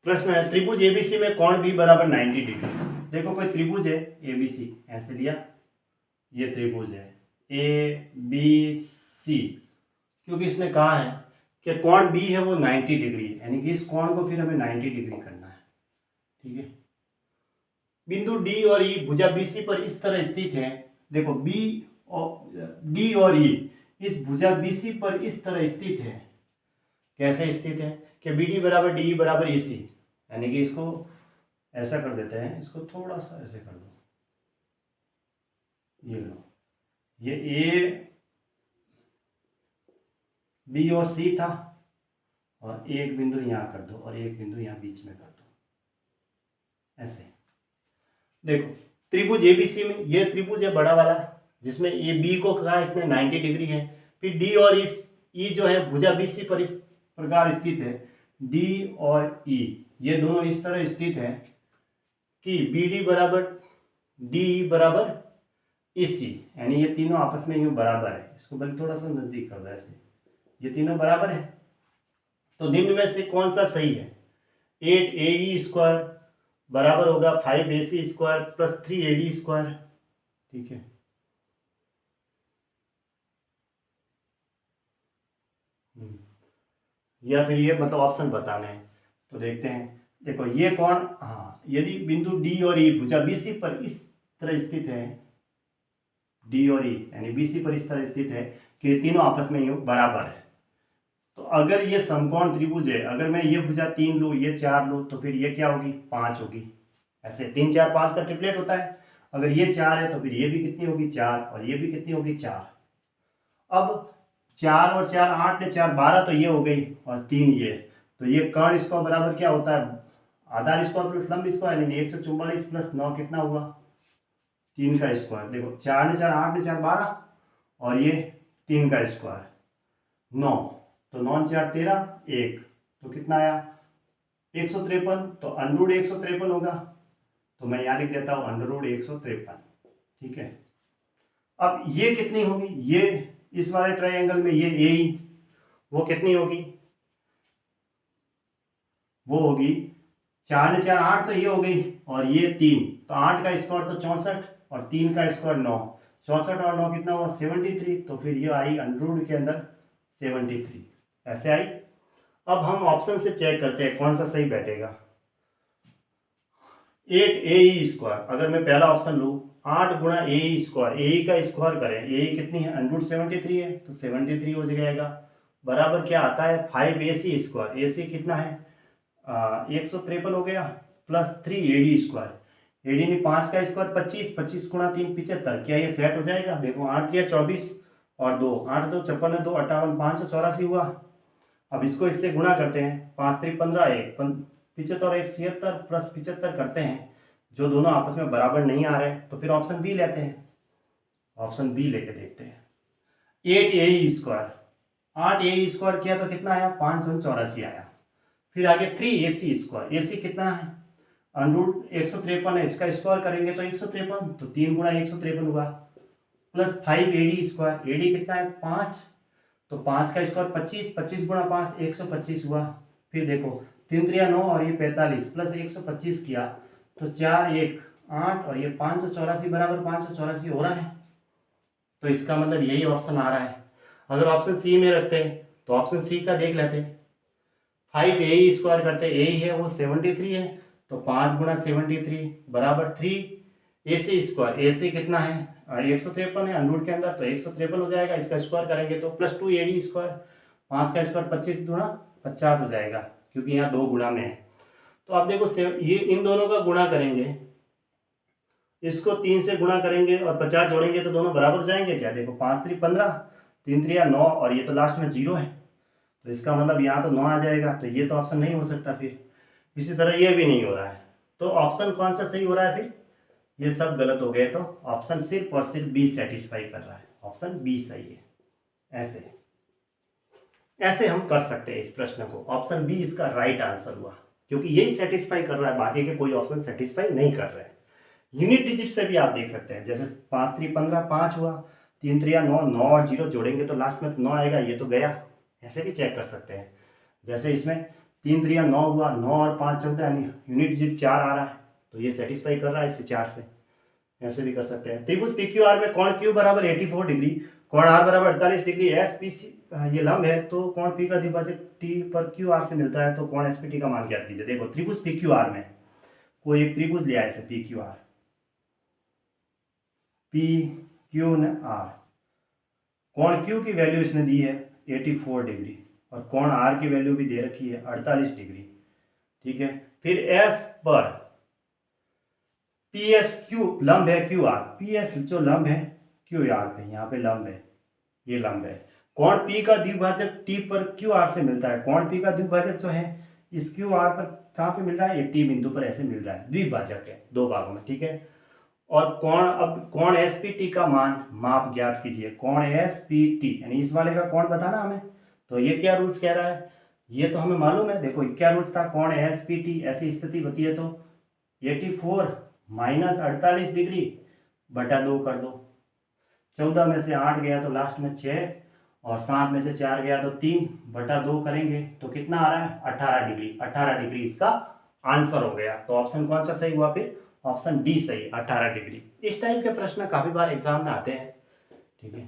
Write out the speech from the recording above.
प्रश्न है त्रिभुज एबीसी में कोण बी बराबर 90 डिग्री। देखो कोई त्रिभुज है एबीसी, ऐसे लिया, ये त्रिभुज है ए बी सी, क्योंकि इसने कहा है कि कोण बी है वो 90 डिग्री है, यानी कि इस कोण को फिर हमें 90 डिग्री करना है। ठीक है, बिंदु डी और ई भुजा बीसी पर इस तरह स्थित है। देखो बी और डी और ई इस भुजा बीसी पर इस तरह स्थित है। कैसे स्थित है कि बी डी बराबर डी बराबर ई सी, यानी कि इसको ऐसा कर देते हैं, इसको थोड़ा सा ऐसे कर दो, ये लो, ये ए बी और सी था, और एक बिंदु यहाँ कर दो और एक बिंदु यहाँ बीच में कर दो, ऐसे। देखो त्रिभुज एबीसी में ये त्रिभुज है बड़ा वाला, जिसमें ए बी को कहा इसने 90 डिग्री है। फिर डी और इस ई जो है भुजा बीसी पर इस प्रकार स्थित है। डी और ई ये दोनों इस तरह स्थित है कि बी डी बराबर डी बराबर ई सी, यानी ये तीनों आपस में यूं बराबर है। इसको बल्कि थोड़ा सा नजदीक कर दो, ऐसे, ये तीनों बराबर है। तो निम्न में से कौन सा सही है? 8 ए ई स्क्वायर बराबर होगा 5 A C square plus 3 A D square. ठीक है, या फिर ये मतलब ऑप्शन बताने हैं, तो देखते हैं। देखो ये कौन, हाँ, यदि बिंदु डी और ई भुजा बीसी पर इस तरह स्थित है, डी और ई यानी बीसी पर इस तरह स्थित है कि तीनों आपस में यूं बराबर है, तो अगर ये समकोण त्रिभुज है, अगर मैं ये भुजा 3 लूँ, ये 4 लूँ, तो फिर ये क्या होगी? 5 होगी। ऐसे 3 4 5 का ट्रिपलेट होता है। अगर ये 4 है तो फिर ये भी कितनी होगी? 4, और ये भी कितनी होगी? 4। अब 4 और 4 8 ने 4 12, तो ये हो गई, और 3 ये, तो ये कर्ण स्क्वायर बराबर क्या होता है? आधार स्क्वायर प्लस लंब स्क्वायर, यानी 144 प्लस 9 कितना हुआ? 3 का स्क्वायर। देखो 4 ने 4 8 ने 4 12, और ये 3 का स्क्वायर 9, तो 9 4 13 1, तो कितना आया? 153। तो अंडरूट 153 होगा, तो मैं यहाँ लिख देता हूँ अंडरूट 153। ठीक है, अब ये कितनी होगी? ये इस वाले ट्रायंगल में ये ए वो कितनी होगी? वो होगी 4 ने 4 8, तो ये हो गई, और ये 3, तो 8 का स्क्वायर तो 64, और 3 का स्क्वायर 9, 64 और 9 कितना हुआ? 73। तो फिर ये आई अंडरूट के अंदर 73, ऐसे आई। अब हम ऑप्शन से चेक करते हैं कौन सा सही बैठेगा। 8 ए स्क्वायर, अगर मैं पहला ऑप्शन लूँ, 8 गुणा ए स्क्वायर, ए का स्क्वायर करें, ए कितनी है? अंडरूट 73 है, तो 73 हो जाएगा, बराबर क्या आता है? 5 ए सी स्क्वायर, ए सी कितना है? 153 हो गया, plus 3 A D square, A D में 5 का स्क्वायर 25, 25 गुणा 3 75। क्या ये सेट हो जाएगा? देखो 8 3 24 और 2 8 2 56 2 58 584 हुआ। अब इसको इससे गुणा करते हैं, 5 3 15 1 75 और 1 76 प्लस 75 करते हैं, जो दोनों आपस में बराबर नहीं आ रहे, तो फिर ऑप्शन बी लेते हैं। ऑप्शन बी लेके देखते हैं। 8 ए स्क्वायर, 8 ए स्क्वायर किया तो कितना आया? 584 आया। फिर आगे 3 ए सी स्क्वायर, ए सी कितना है? अंडरूट 153 है, इसका स्क्वायर करेंगे तो 153, तो 3 गुणा 153 हुआ, plus 5 A D square, A D कितना है? 5, तो 5 का स्क्वायर 25, 25 गुणा 5 125 हुआ। फिर देखो 3 3 9 और ये 45 प्लस 125 किया, तो 4 1 8, और ये 584 बराबर 584 हो रहा है, तो इसका मतलब यही ऑप्शन आ रहा है। अगर ऑप्शन सी में रखते हैं तो ऑप्शन सी का देख लेते हैं। 5 ए स्क्वायर करते, ए है वो 73 है, तो 5 गुणा 73 बराबर 3 ए सी स्क्वायर, ए सी कितना है? 153 है अंडरूट के अंदर, तो 153 हो जाएगा, इसका स्क्वायर करेंगे तो प्लस 2 ए डी स्क्वायर, 5 का स्क्वायर 25 गुणा 50 हो जाएगा, क्योंकि यहाँ 2 गुणा में है। तो आप देखो ये इन दोनों का गुणा करेंगे, इसको 3 से गुणा करेंगे और 50 जोड़ेंगे तो दोनों बराबर हो जाएंगे क्या? देखो 5 3 15, 3 3 9, और ये तो लास्ट में 0 है, तो इसका मतलब यहाँ तो 9 आ जाएगा, तो ये तो ऑप्शन नहीं हो सकता। फिर इसी तरह ये भी नहीं हो रहा है, तो ऑप्शन कौन सा सही हो रहा है? फिर ये सब गलत हो गए, तो ऑप्शन सिर्फ और सिर्फ बी सेटिस्फाई कर रहा है, ऑप्शन बी सही है। ऐसे ऐसे हम कर सकते हैं इस प्रश्न को, ऑप्शन बी इसका राइट आंसर हुआ, क्योंकि यही सेटिस्फाई कर रहा है, बाकी के कोई ऑप्शन सेटिस्फाई नहीं कर रहे हैं। यूनिट डिजिट से भी आप देख सकते हैं, जैसे 5 3 15 5 हुआ, 3 3 9 9 और 0 जोड़ेंगे तो लास्ट में 9 आएगा, ये तो गया, ऐसे भी चेक कर सकते हैं। जैसे इसमें 3 3 9 हुआ, 9 और 5 14, यानी यूनिट डिजिट 4 आ रहा है, तो ये सेटिस्फाई कर रहा है इससे 4 से। ऐसे भी कर सकते हैं। त्रिभुज पी क्यू आर में कोण क्यू बराबर 84 डिग्री, कोण आर बराबर 48 डिग्री, एस पी सी ये लंब है, तो कोण पी का द्विभाजक टी पर क्यू आर से मिलता है, तो कोण एस पी टी का मान ज्ञात कीजिए। देखो त्रिभुज पी क्यू आर में कोई एक त्रिभुज लिया है, P Q R, P Q R, कोण क्यू की वैल्यू इसने दी है 84 डिग्री और कोण आर की वैल्यू भी दे रखी है 48 डिग्री, ठीक है। फिर एस पर पी एस क्यू लंब है क्यू आर, पी एस जो लंब है क्यू आर पे, यहाँ पे लंब है, ये लंब है। कोण पी का द्विभाजक टी पर क्यू आर से मिलता है, कोण पी का द्विभाजक जो है इस क्यू आर पर कहाँ पे मिल रहा है, ये टी बिंदु पर ऐसे मिल रहा है, द्विभाजक है दो भागों में, ठीक है। और कोण, अब कोण एस पी टी का मान माप ज्ञात कीजिए, कोण एस पी टी यानी इस वाले का कोण बताना हमें, तो ये क्या रूल्स कह रहा है, ये तो हमें मालूम है। देखो क्या रूल्स था, कोण एस पी टी ऐसी स्थिति होती है तो 84 माइनस 48 डिग्री बटा 2 कर दो, 14 में से 8 गया तो लास्ट में 6 और 7 में से 4 गया तो 3 बटा 2 करेंगे तो कितना आ रहा है 18 डिग्री, 18 डिग्री इसका आंसर हो गया। तो ऑप्शन कौन सा सही हुआ, फिर ऑप्शन डी सही, 18 डिग्री। इस टाइप के प्रश्न काफी बार एग्जाम में आते हैं, ठीक है।